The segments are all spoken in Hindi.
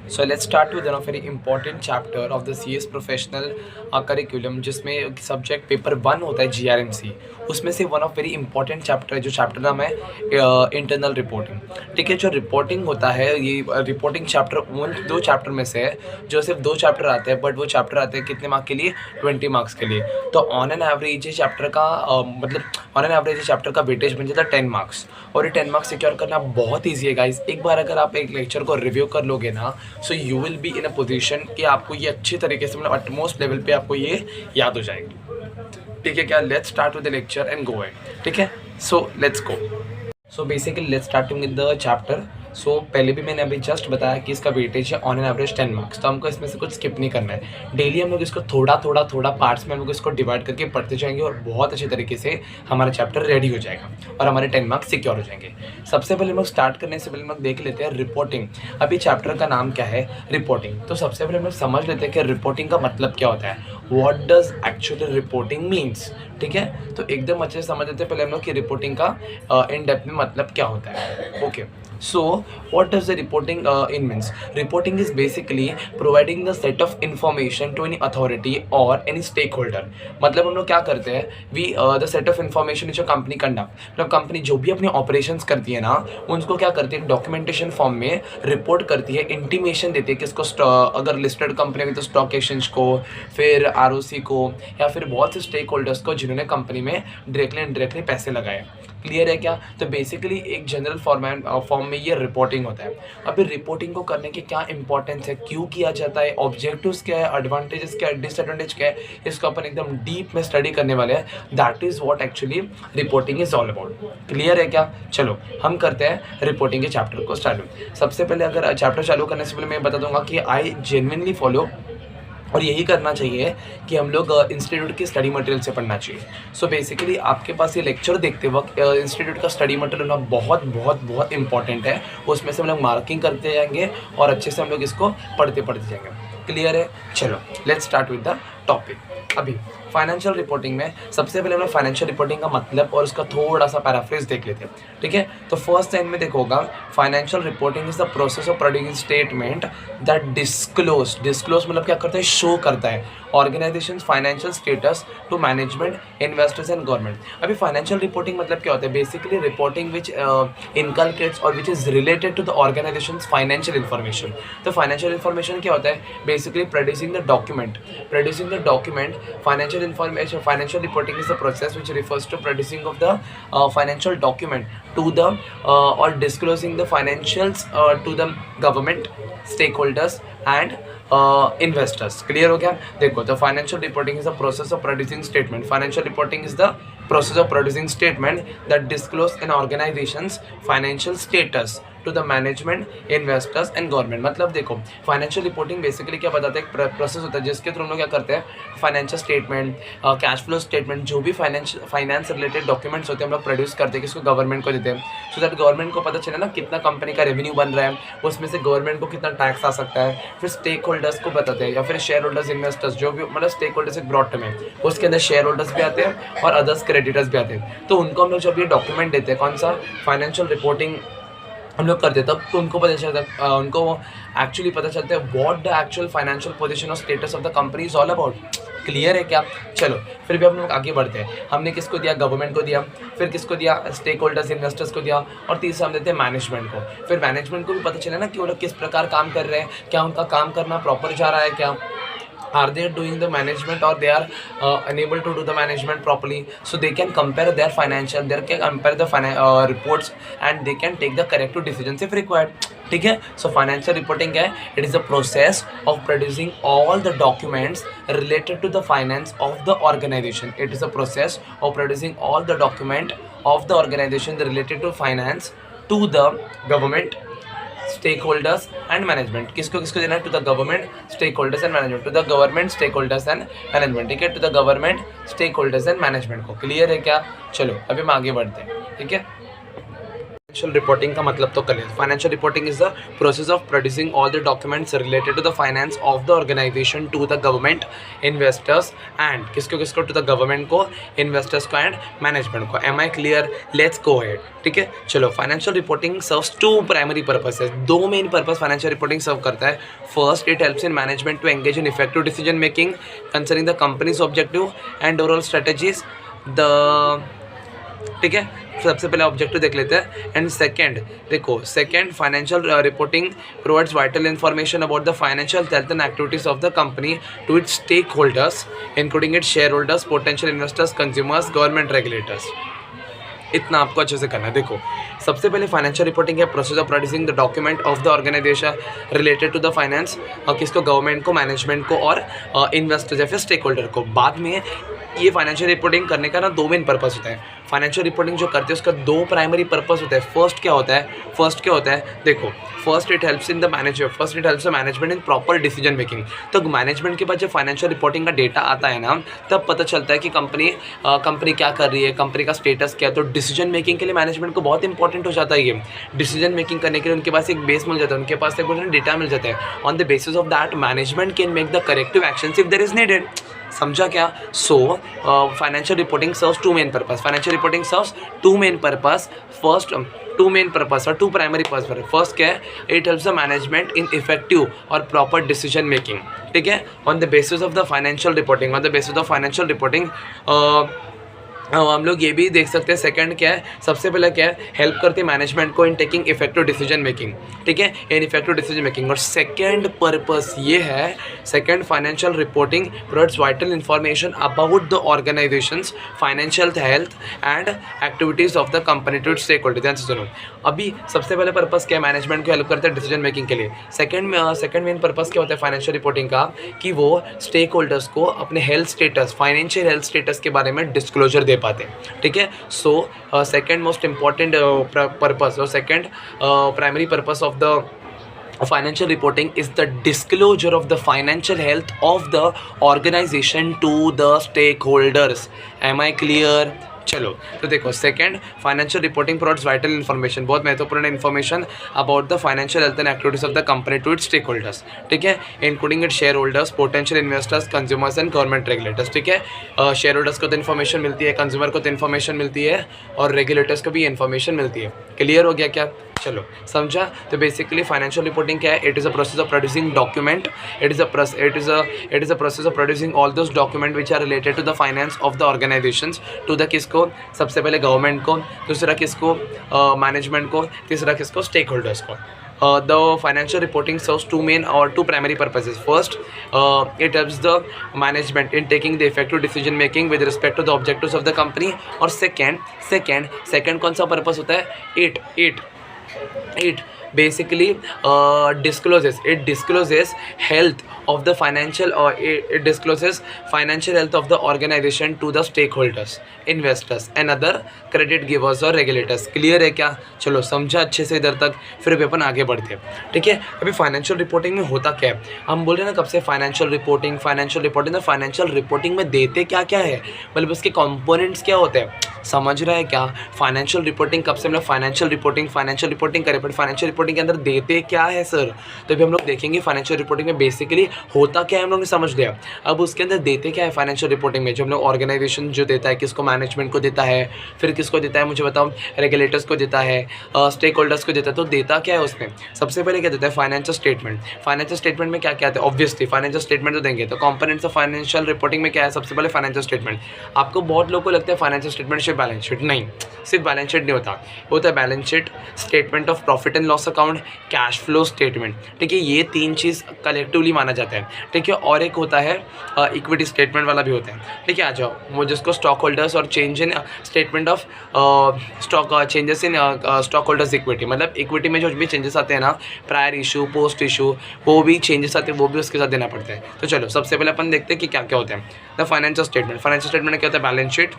So let's start with one of very important chapter of the CS professional curriculum जिसमें सब्जेक्ट पेपर 1 होता है GRMC। उसमें से one of very important chapter है जो चैप्टर नाम है इंटरनल रिपोर्टिंग। ठीक है, जो रिपोर्टिंग होता है ये रिपोर्टिंग चैप्टर उन 2 चैप्टर में से है जो सिर्फ 2 चैप्टर आते हैं, बट वो चैप्टर आते हैं कितने मार्क्स के लिए? 20 मार्क्स के लिए। तो ऑन एन एवरेज ये चैप्टर का मतलब ऑन एन एवरेज चैप्टर का वेटेज बन जाता है 10 मार्क्स। और ये 10 मार्क्स सिक्योर करना बहुत ईजी है गाइस। एक बार अगर आप एक लेक्चर को रिव्यू कर लोगे ना, so you will be in a position कि आपको ये अच्छी तरीके से मतलब अटमोस्ट लेवल पे आपको ये याद हो जाएगी। ठीक है क्या? Let's start with the lecture and go at. ठीक है, so let's go. So basically let's starting with the chapter. So पहले भी मैंने अभी जस्ट बताया कि इसका वेटेज है ऑन एन एवरेज 10 मार्क्स। तो हमको इसमें से कुछ स्किप नहीं करना है। डेली हम लोग इसको थोड़ा पार्ट्स में हम लोग इसको डिवाइड करके पढ़ते जाएंगे और बहुत अच्छे तरीके से हमारा चैप्टर रेडी हो जाएगा और हमारे 10 मार्क्स सिक्योर हो जाएंगे। सबसे पहले हम लोग स्टार्ट करने से पहले हम लोग देख लेते हैं रिपोर्टिंग। अभी चैप्टर का नाम क्या है? रिपोर्टिंग। तो सबसे पहले हम लोग समझ लेते हैं कि रिपोर्टिंग का मतलब क्या होता है। What does actually reporting means? ठीक है, तो एकदम अच्छे से समझ लेते हैं पहले हम लोग कि रिपोर्टिंग का इन डेप्थ में मतलब क्या होता है। Okay, so what does the reporting in means? Reporting is basically providing the set of information to any authority or any stakeholder। मतलब हम लोग क्या करते हैं, we the set of information which a company conduct, मतलब कंपनी जो भी अपनी ऑपरेशंस करती है ना, उनको क्या करती है डॉक्यूमेंटेशन फॉर्म में रिपोर्ट करती है, इंटीमेशन देती है किसको, अगर लिस्टेड कंपनी है तो स्टॉक एक्सचेंज को, फिर आरओसी को, या फिर बहुत से स्टेक होल्डर्स को जिन्होंने कंपनी में डायरेक्टली इनडायरेक्टली पैसे लगाए। क्लियर है क्या? तो बेसिकली एक जनरल फॉर्म में ये रिपोर्टिंग होता है। अभी रिपोर्टिंग को करने की क्या इंपॉर्टेंस है, क्यों किया जाता है, ऑब्जेक्टिव्स क्या है, एडवांटेजेस क्या है, डिसएडवांटेज क्या है, इसको अपन एकदम डीप में स्टडी करने वाले हैं। That is what actually reporting is all about. Clear है क्या? चलो हम करते हैं रिपोर्टिंग के चैप्टर को स्टार्ट। सबसे पहले अगर चैप्टर चालू करने से पहले मैं बता दूंगा कि आई जेन्युइनली फॉलो और यही करना चाहिए कि हम लोग इंस्टीट्यूट के स्टडी मटेरियल से पढ़ना चाहिए। सो बेसिकली आपके पास ये लेक्चर देखते वक्त इंस्टीट्यूट का स्टडी मटेरियल होना बहुत इंपॉर्टेंट है। उसमें से हम लोग मार्किंग करते जाएंगे और अच्छे से हम लोग इसको पढ़ते जाएंगे। क्लियर है? चलो let's start with the topic. अभी फाइनेंशियल रिपोर्टिंग में सबसे पहले हम लोग फाइनेंशियल रिपोर्टिंग का मतलब और उसका थोड़ा सा पैराफ्रेज देख लेते हैं। ठीक है, तो फर्स्ट लाइन में देखो होगा, financial reporting is the process of producing statement that disclose मतलब क्या करता है, शो करता है organization financial status to management, investors and government. अभी फाइनेंशियल रिपोर्टिंग मतलब क्या होता है? बेसिकली रिपोर्टिंग विच इनकलकेट्स और which is related to the organization financial information. तो फाइनेंशियल इन्फॉर्मेशन क्या होता है? Basically producing the document financial information. Financial reporting is the process which refers to producing of the financial document to the or disclosing the financials to the government, stakeholders and investors। Clear हो गया? देखो, the financial reporting is the process of producing statement। financial reporting is the process of producing statement that disclose an organization's financial status to the management, investors and government. मतलब देखो, फाइनेंशियल रिपोर्टिंग बेसिकली क्या बताता है, एक प्रोसेस होता है जिसके थ्रू हम लोग क्या करते हैं, financial statement, cash flow statement, जो भी फाइनेंस रिलेटेड डॉक्यूमेंट्स होते हैं हम लोग प्रोड्यूस करते हैं, किसको? गवर्नमेंट को देते हैं। सो दैट गवर्नमेंट को पता चले ना कितना कंपनी का रेवेन्यू बन रहा है, उसमें से गवर्नमेंट को कितना टैक्स आ सकता है। फिर स्टेक होल्डर्स को बताते हैं, या फिर शेयर होल्डर्स, इन्वेस्टर्स, जो भी मतलब स्टेक होल्डर्स एक ब्रॉड टर्म है, उसके अंदर शेयर होल्डर्स भी आते हैं और अदर्स क्रेडिटर्स भी आते हैं। तो उनको हम लोग जब ये डॉक्यूमेंट देते हैं, कौन सा फाइनेंशियल रिपोर्टिंग हम लोग करते तब, तो उनको पता चलता है, उनको एक्चुअली पता चलता है what the actual financial position और status of the company is all about. Clear है क्या? चलो फिर भी हम लोग आगे बढ़ते हैं। हमने किसको दिया? गवर्नमेंट को दिया। फिर किसको दिया? स्टेक होल्डर्स, इन्वेस्टर्स को दिया। और तीसरा हम देते हैं मैनेजमेंट को। फिर मैनेजमेंट को भी पता चले ना कि वो लोग किस प्रकार काम कर रहे हैं, क्या उनका काम करना प्रॉपर जा रहा है, क्या are they doing the management or they are unable to do the management properly, so they can compare their financial, they can compare the reports and they can take the corrective decisions if required। ठीक है, सो फाइनेंशियल रिपोर्टिंग क्या है? It is the process of producing all the documents related to the finance of the organization. It is the process of producing all the document of the organization related to finance to the government, stakeholders and management. किसको देना है? To the government, stakeholders and management. To the government, stakeholders and management. ठीक है, to the government, stakeholders and management को। क्लियर है क्या? चलो अभी हम आगे बढ़ते हैं। ठीक है, फाइनेंशियल रिपोर्टिंग का मतलब तो कर लें। Financial reporting is the process of producing all the documents related to the finance of the organisation to the government, investors and किसको किसको, टू द गवर्नमेंट को, इन्वेस्टर्स को एंड मैनेजमेंट को। Am I clear? Let's go ahead. ठीक है, चलो। Financial reporting serves two primary purposes, दो main purpose financial reporting serve करता है। First, it helps in management to engage in effective decision making concerning the company's objective and overall strategies. ठीक है, सबसे पहले ऑब्जेक्टिव देख लेते हैं। एंड सेकंड, देखो, second, financial reporting provides vital information about the financial health and activities of the company to its stakeholders including its shareholders, potential investors, consumers, government regulators. इतना आपको अच्छे से करना है। देखो, सबसे पहले फाइनेंशियल रिपोर्टिंग है process of producing the document of the organization related to the finance, और किसको, गवर्नमेंट को, मैनेजमेंट को और इन्वेस्टर्स या फिर स्टेक होल्डर को। बाद में ये फाइनेंशियल रिपोर्टिंग करने का ना दो मेन पर्पस होता है। फाइनेंशियल रिपोर्टिंग जो करते हैं उसका दो प्राइमरी पर्पस होता है। फर्स्ट क्या होता है, देखो, first it helps in the management in proper decision making. तो मैनेजमेंट के पास जब फाइनेंशियल रिपोर्टिंग का डेटा आता है ना, तब पता चलता है कि कंपनी क्या कर रही है, कंपनी का स्टेटस क्या है। तो डिसीजन मेकिंग के लिए मैनेजमेंट को बहुत इंपॉर्टेंट हो जाता है ये। डिसीजन मेकिंग करने के लिए उनके पास एक बेस मिल जाता है, उनके पास एक डेटा मिल जाता है। On the basis of that management can make the corrective actions if there is needed. समझा क्या? So financial reporting serves two main purpose. First, two main purpose और टू प्राइमरी पर्पस। फर्स्ट क्या है, it helps the management in effective और प्रॉपर डिसीजन मेकिंग। ठीक है, on the basis of the financial reporting हम लोग ये भी देख सकते हैं। सेकंड क्या है, सबसे पहले क्या है, हेल्प करते हैं मैनेजमेंट को in taking effective decision making. ठीक है, इन इफेक्टिव डिसीजन मेकिंग। और सेकंड पर्पस ये है, second, financial reporting provides vital information about the organisations financial health and activities of the company to stakeholder. ध्यान से सुनो। अभी सबसे पहले पर्पस क्या है, मैनेजमेंट को हेल्प करते हैं डिसीजन मेकिंग के लिए। सेकंड मेन पर्पस क्या होता है फाइनेंशियल रिपोर्टिंग का, कि वो स्टेक होल्डर्स को अपने health status, financial health status के बारे में डिस्क्लोजर दे पाते हैं। ठीक है, so second most important purpose और second primary purpose of the financial reporting is the disclosure of the financial health of the organization to the stakeholders. Am I clear? चलो, तो देखो, second, financial reporting provides vital information, बहुत महत्वपूर्ण information about the financial health and activities of the company to its stakeholders. ठीक है, including its shareholders, potential investors, consumers and government regulators. ठीक है, शेयर होल्डर्स को तो इन्फॉर्मेशन मिलती है, कंज्यूमर को तो इन्फॉर्मेशन मिलती है, और रेगुलेटर्स को भी इन्फॉर्मेशन मिलती है। क्लियर हो गया क्या? चलो, समझा? तो बेसिकली फाइनेंशियल रिपोर्टिंग क्या है, it is a process of producing document, it is a process of producing all those document which are related to the finance of the organisations to the किसको, सबसे पहले गवर्नमेंट को, दूसरा किसको, मैनेजमेंट को, तीसरा किसको, स्टेक होल्डर्स को। The financial reporting serves two primary purposes. First, it helps the management in taking the effective decision making with respect to the objectives of the company. और second कौन सा पर्पस होता है? It basically discloses health of the financial, or it discloses financial health of the organization to the stakeholders, investors and other credit givers और regulators. क्लियर है क्या? चलो, समझा अच्छे से इधर तक, फिर भी अपन आगे बढ़ते हैं। ठीक है, अभी फाइनेंशियल रिपोर्टिंग में होता क्या है, हम बोल रहे हैं ना कब से फाइनेंशियल रिपोर्टिंग तो फाइनेंशियल रिपोर्टिंग में देते क्या क्या है, मतलब उसके कंपोनेंट्स क्या होते हैं, समझ रहा है क्या? फाइनेंशियल रिपोर्टिंग कब से हम लोग फाइनेंशियल रिपोर्टिंग करें, बट फाइनेंशियल रिपोर्टिंग के अंदर देते क्या है सर, तो अभी हम लोग देखेंगे फाइनेंशियल रिपोर्टिंग में बेसिकली होता क्या है, हम लोग ने समझ लिया। अब उसके अंदर देते क्या है फाइनेंशियल रिपोर्टिंग में, जो हम लोग ऑर्गेनाइजेशन जो देता है, किसको, मैनेजमेंट को देता है, फिर किसको देता है मुझे बताओ, रेगुलेटर्स को देता है, स्टेक होल्डर्स को देता है। तो देता क्या है उसमें, सबसे पहले क्या देता है, फाइनेंशियल स्टेटमेंट में क्या क्या आता है, ऑब्वियसली फाइनेंशियल स्टेटमेंट तो देंगे। तो कंपोनेंट्स ऑफ फाइनेंशियल रिपोर्टिंग में क्या है, सबसे पहले फाइनेंशियल स्टेटमेंट। आपको बहुत लोगों को लगता है फाइनेंशियल स्टेटमेंट सिर्फ बैलेंस शीट, नहीं, सिर्फ बैलेंस शीट नहीं होता है balance sheet, statement of profit and loss account, cash flow statement. ठीक है, ये तीन चीज़ कलेक्टिवली माना जाता है। ठीक है, और एक होता है इक्विटी स्टेटमेंट वाला भी होता है। ठीक है, आ जाओ, वो जिसको स्टॉक होल्डर्स और change in statement of changes in stock holders equity, मतलब इक्विटी में जो भी चेंजेस आते हैं ना, प्रायर इशू, पोस्ट इशू, वो भी चेंजेस आते हैं, वो भी उसके साथ देना पड़ता है। तो चलो, सबसे पहले अपन देखते हैं कि क्या क्या होता है। द फाइनेंशियल स्टेटमेंट में क्या होता है, balance sheet,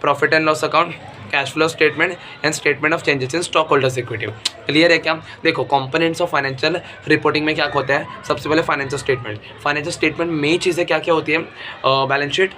profit and loss account, cash flow statement and statement of changes in stock holders equity. Clear है क्या? देखो, कंपोनेंट्स ऑफ फाइनेंशियल रिपोर्टिंग में क्या होता है, सबसे पहले फाइनेंशियल स्टेटमेंट में चीज़ें क्या क्या होती है, balance sheet,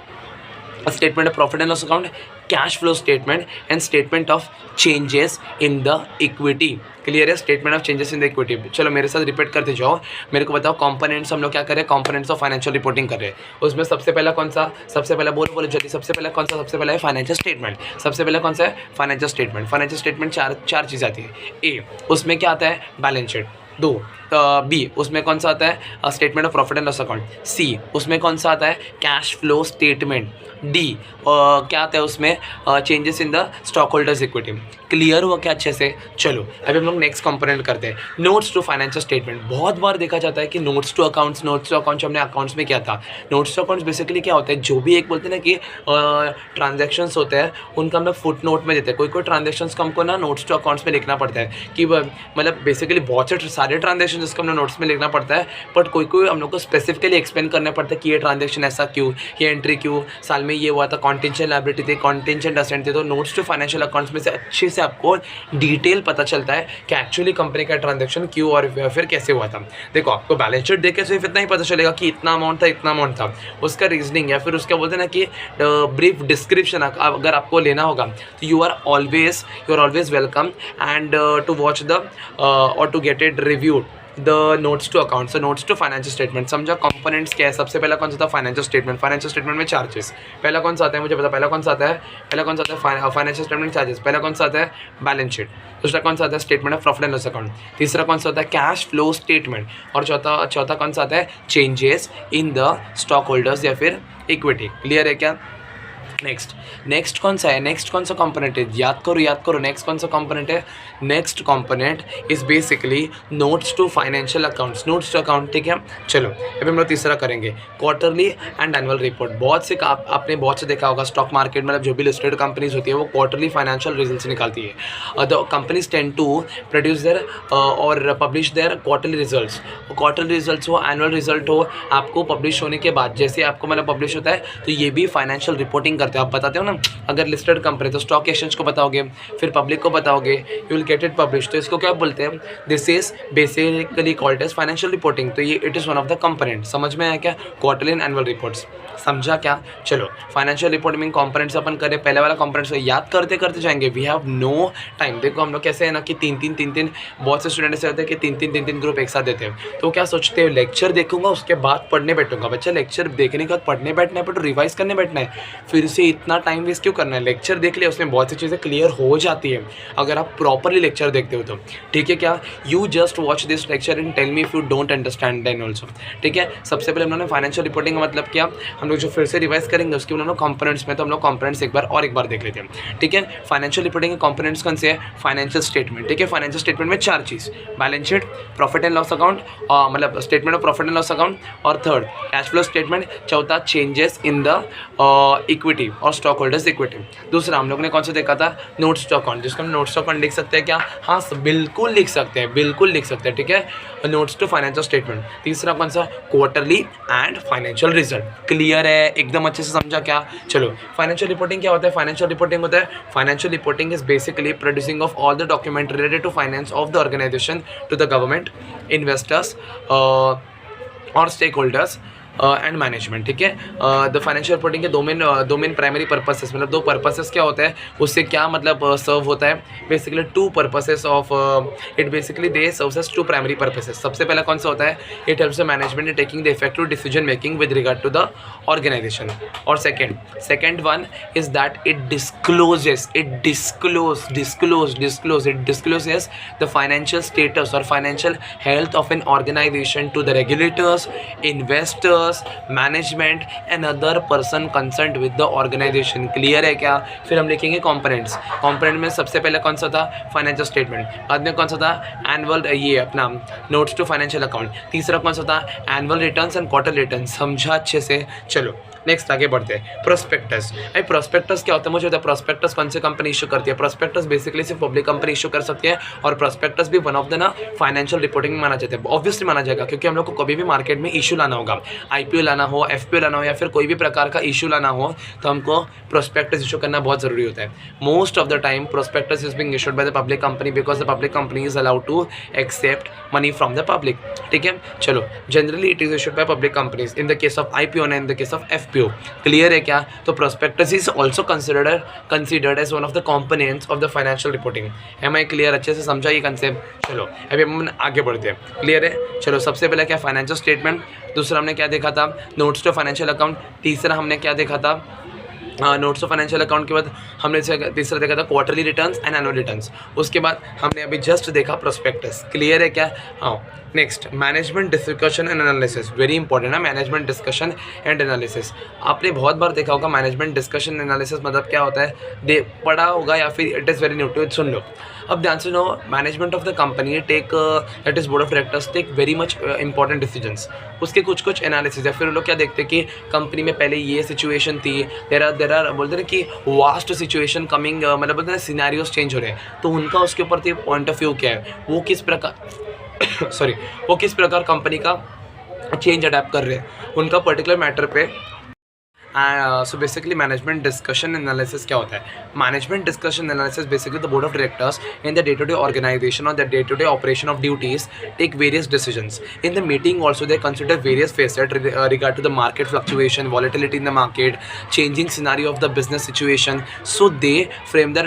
statement of profit and loss account, cash flow statement and statement of changes in the equity. Clear है? Statement of changes in the equity. चलो मेरे साथ रिपीट करते जाओ, मेरे को बताओ कंपोनेंट्स हम लोग क्या कर रहे हैं, कंपोनेंट्स ऑफ फाइनेंशियल रिपोर्टिंग कर रहे हैं। उसमें सबसे पहला कौन सा, सबसे पहला बोलो जल्दी, सबसे पहला कौन सा, सबसे पहला है फाइनेंशियल स्टेटमेंट। सबसे पहला कौन सा है, फाइनेंशियल स्टेटमेंट। फाइनेंशियल स्टेटमेंट चार चीज़ आती है। ए, उसमें क्या आता है, बैलेंस शीट। दो, बी, उसमें कौन सा आता है, statement of profit and loss account. See, उसमें कौन सा आता है, कैश फ्लो स्टेटमेंट। डी, क्या आता है उसमें, changes in the stock holders equity. Clear हुआ क्या अच्छे से? चलो अभी हम लोग नेक्स्ट कंपोनेंट करते हैं, नोट्स टू फाइनेंशियल स्टेटमेंट। बहुत बार देखा जाता है कि notes to accounts, notes to accounts हमने अकाउंट्स में किया था। नोट्स टू अकाउंट्स बेसिकली क्या होता है, जो भी एक बोलते हैं ना कि ट्रांजेक्शन्स होते हैं उनका हम लोग फुट नोट में देते हैं। कोई ट्रांजेक्शन्स को हमको ना नोट्स टू अकाउंट्स में लिखना पड़ता है कि मतलब बेसिकली बहुत से सारे ट्रांजेक्शन जिसको हमने नोट्स में लिखना पड़ता है, बट कोई हम लोग को स्पेसिफिकली एक्सप्लेन करना पड़ता है कि ये ट्रांजेक्शन ऐसा क्यों, ये एंट्री क्यों, साल में ये हुआ था, कॉन्टेंजेंट लायबिलिटी थी, कॉन्टेंजेंट असेट थे। तो नोट्स टू फाइनेंशियल अकाउंट्स में से अच्छे से आपको डिटेल पता चलता है कि एक्चुअली कंपनी का ट्रांजैक्शन क्यों और फिर कैसे हुआ था। देखो आपको बैलेंस शीट देख के सिर्फ इतना ही पता चलेगा कि इतना अमाउंट था, इतना अमाउंट था। उसका रीजनिंग या फिर उसका बोलते हैं ना कि ब्रीफ डिस्क्रिप्शन अगर आपको लेना होगा तो you are always welcome and to watch the और to get it reviewed the notes to account. So notes to financial statement समझा कंपोनेंट्स क्या है। सबसे पहला कौन सा था, फाइनेंशियल स्टेटमेंट। फाइनेंशियल स्टेटमेंट में चार्जेस पहला कौन सा आता है, मुझे पता पहला कौन सा आता है, फाइनेंशियल स्टेटमेंट चार्जेस। पहला कौन सा आता है, बैलेंस शीट। दूसरा कौन सा आता है, statement of profit and loss account. तीसरा कौन सा होता है, कैश फ्लो स्टेटमेंट। और चौथा कौन सा आता है, changes in the stock holders या फिर इक्विटी। क्लियर है क्या? नेक्स्ट कौन सा है, नेक्स्ट कौन सा कंपोनेंट है, याद करो नेक्स्ट कौन सा कंपोनेंट है। Next component is basically notes to financial accounts, notes to account. ठीक है, चलो अभी हम लोग तीसरा करेंगे, क्वार्टरली एंड एनुअल रिपोर्ट। बहुत से आपने बहुत से देखा होगा स्टॉक मार्केट में जो भी लिस्टेड कंपनीज होती है वो क्वार्टरली फाइनेंशियल रिजल्ट्स निकालती है। The companies tend to produce their और publish their quarterly results. Quarterly results हो, एनुअल रिजल्ट हो, आपको पब्लिश होने के बाद जैसे आपको मतलब पब्लिश होता है तो ये भी फाइनेंशियल रिपोर्टिंग करते हो। आप बताते हो ना, अगर लिस्टेड कंपनी तो स्टॉक एक्सचेंज को बताओगे, फिर पब्लिक को बताओगे, you will get it publish. तो इसको क्या बोलते हैं, this is basically called as financial reporting. तो ये it is one of the component. समझ में आया क्या, क्वार्टरली एंड एनुअल रिपोर्ट्स, समझा क्या? चलो फाइनेंशियल रिपोर्टिंग कंपोनेंट्स अपन करें। पहले वाला कंपोनेंट्स याद करते करते जाएंगे, वी हैव नो टाइम। देखो हम लोग कैसे है ना कि तीन बहुत से स्टूडेंट ऐसे होते हैं कि तीन ग्रुप एक साथ देते हैं। तो क्या सोचते हो, लेक्चर देखूंगा उसके बाद पढ़ने बैठूंगा। बच्चा लेक्चर देखने के बाद पढ़ने बैठना है, पर रिवाइज करने बैठना है, फिर से इतना टाइम वेस्ट क्यों करना है। लेक्चर देख लिया, उसमें बहुत सी चीज़ें क्लियर हो जाती है अगर आप प्रॉपरली लेक्चर देखते हो तो। ठीक है क्या, you just watch this lecture and tell me if you don't understand then also. ठीक है, सबसे पहले हम लोगों ने फाइनेंशियल रिपोर्टिंग का मतलब क्या, हम लोग जो फिर से रिवाइज करेंगे उसके हम लोग कंपोनेंट्स में, तो हम लोग कंपोनेंट्स एक बार देख लेते हैं। ठीक है, फाइनेंशियल रिपोर्टिंग के कंपोनेंट्स कौन से हैं, फाइनेंशियल स्टेटमेंट। ठीक है, फाइनेंशियल स्टेटमेंट में चार चीज़, balance sheet, profit and loss account, मतलब statement of profit and loss account, और थर्ड कैश फ्लो स्टेटमेंट, चौथा चेंजेस इन द इक्विटी और स्टॉक होल्डर्स इक्विटी। दूसरा हम लोग ने कौन सा देखा था, नोट्स टू अकाउंट, जिसको हम नोट्स टू अकाउंट लिख सकते हैं क्या, हाँ बिल्कुल लिख सकते हैं। ठीक है, नोट्स टू फाइनेंशियल स्टेटमेंट। तीसरा कौन सा, quarterly and financial result. Clear है, एकदम अच्छे से समझा क्या? चलो फाइनेंशियल रिपोर्टिंग क्या होता है, financial reporting is basically producing of all the document related to finance of the organisation to the government, investors और स्टेक होल्डर्स एंड मैनेजमेंट। ठीक है, द फाइनेंशियल रिपोर्टिंग के दो मेन प्राइमरी पर्पसेस, मतलब दो पर्पसेस क्या होता है, उससे क्या मतलब सर्व होता है, basically two purposes of it, basically they serves as two primary purposes. सबसे पहला कौन सा होता है, it helps the management in taking the effective decision making with regard to the organization. और second one is that it discloses the financial status और financial health of an organization to the regulators, investors, management and other person concerned with the organization. Clear है क्या? फिर हम लिखेंगे कंपोनेंट्स। कंपोनेंट में सबसे पहले कौन सा था, फाइनेंशियल स्टेटमेंट। बाद में कौन सा था, एनुअल, ये अपना नोट्स टू फाइनेंशियल अकाउंट। तीसरा कौन सा था, annual returns and quarter returns. समझा अच्छे से? चलो नेक्स्ट आगे बढ़ते हैं, प्रोस्पेक्टस। भाई प्रोस्पेक्टस क्या होता है, मुझे होता है प्रोस्पेक्टस कौन सी कंपनी इशू करती है। प्रोस्पेक्टस बेसिकली सिर्फ पब्लिक कंपनी इशू कर सकती है, और प्रोस्पेक्टस भी वन ऑफ द ना फाइनेंशियल रिपोर्टिंग माना जाता है। ऑब्वियसली माना जाएगा, क्योंकि हम लोग को कभी भी मार्केट में इशू लाना होगा, IPO लाना हो, FPO लाना हो या फिर कोई भी प्रकार का इशू लाना हो तो हमको प्रोस्पेक्टस इशू करना बहुत ज़रूरी होता है. Most of the time prospectus is being issued by the public company because the public company is allowed to accept money from the public. ठीक है, चलो generally it is issued by public companies in the case of IPO and in the case of FPO. Clear है क्या? तो prospectus is also considered as one of the components of the financial reporting. Am I clear? अच्छे से समझा ये कंसेप्ट? चलो अभी हम आगे बढ़ते हैं. क्लियर है? चलो सबसे पहले क्या फाइनेंशियल स्टेटमेंट, दूसरा हमने क्या देखा था नोट्स टू फाइनेंशियल अकाउंट, तीसरा हमने क्या देखा था नोट्स ऑफ फाइनेंशियल अकाउंट के बाद हमने तीसरा देखा था quarterly returns and annual returns. उसके बाद हमने अभी जस्ट देखा प्रोस्पेक्टस. क्लियर है क्या? हाँ. Next management discussion and analysis, very important है मैनेजमेंट डिस्कशन एंड एनालिसिस. आपने बहुत बार देखा होगा मैनेजमेंट डिस्कशन एनालिसिस मतलब क्या होता है, पढ़ा होगा या फिर it is very new to. सुन लो अब ध्यान से. No management of the company take that is board of directors take very much important decisions. उसके कुछ एनालिसिस है. फिर लोग क्या देखते हैं कि कंपनी में पहले ये सिचुएशन थी, देर आर बोलते हैं कि वास्ट सिचुएशन कमिंग, मतलब बोलते हैं सिनेरियोस चेंज हो रहे हैं, तो उनका उसके ऊपर पॉइंट ऑफ व्यू क्या है, वो किस प्रकार वो किस प्रकार कंपनी का चेंज अडेप्ट कर रहे हैं उनका पर्टिकुलर मैटर पे. So basically management discussion analysis क्या होता है? Management discussion analysis basically the board of directors in the day to day organization और the day to day operation of duties take various decisions. In the meeting also they consider various facet regard to the market fluctuation, volatility in the market, changing scenario of the business situation. So they frame they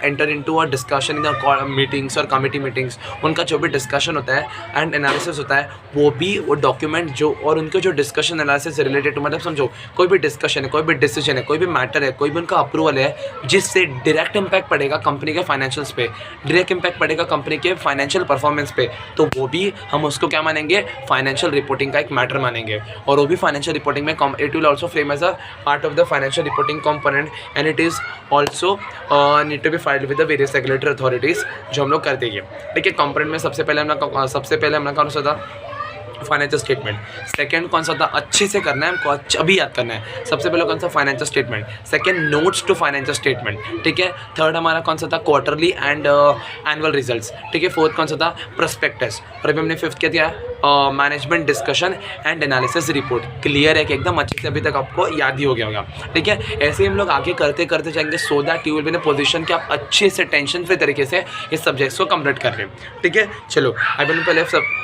enter in to a discussion in the meetings और कमिटी मीटिंग्स. उनका जो भी डिस्कशन होता है एंड एनालिसिस होता है वो डॉक्यूमेंट जो और उनके जो डिस्कशन एनालिसिस रिलेटेड टू, मतलब समझो कोई भी डिस्कशन है, कोई भी डिसीजन है, कोई भी मैटर है, कोई भी उनका अप्रूवल है जिससे डायरेक्ट इम्पैक्ट पड़ेगा कंपनी के फाइनेंशियल्स पे, डायरेक्ट इम्पैक्ट पड़ेगा कंपनी के फाइनेंशियल परफॉर्मेंस पे, तो वो भी हम उसको क्या मानेंगे, फाइनेंशियल रिपोर्टिंग का एक मैटर मानेंगे. और वो भी फाइनेंशियल रिपोर्टिंग में it will also frame as a part of the financial reporting component and it is also need to be filed with the various regulatory authorities जो हम लोग करते हैं. ठीक है, कॉम्पोनेंट में सबसे पहले हमने कौन सा था फाइनेंशियल स्टेटमेंट. सेकंड कौन सा था, अच्छे से करना है हमको, अभी याद करना है. सबसे पहले कौन सा financial statement, second notes to financial statement. ठीक है, थर्ड हमारा कौन सा था क्वार्टरली एंड एनुअल रिजल्ट्स. ठीक है, फोर्थ कौन सा था प्रोस्पेक्टस. और अभी हमने फिफ्थ क्या दिया management discussion and analysis report. Clear है कि एकदम अच्छे से अभी तक आपको याद ही हो गया होगा. ठीक है, ऐसे ही हम लोग आगे करते करते जाएंगे so that you will be in a position कि आप अच्छे से टेंशन फ्री तरीके से इस सब्जेक्ट्स को कंप्लीट कर रहे हैं. ठीक है, चलो अभी पहले सब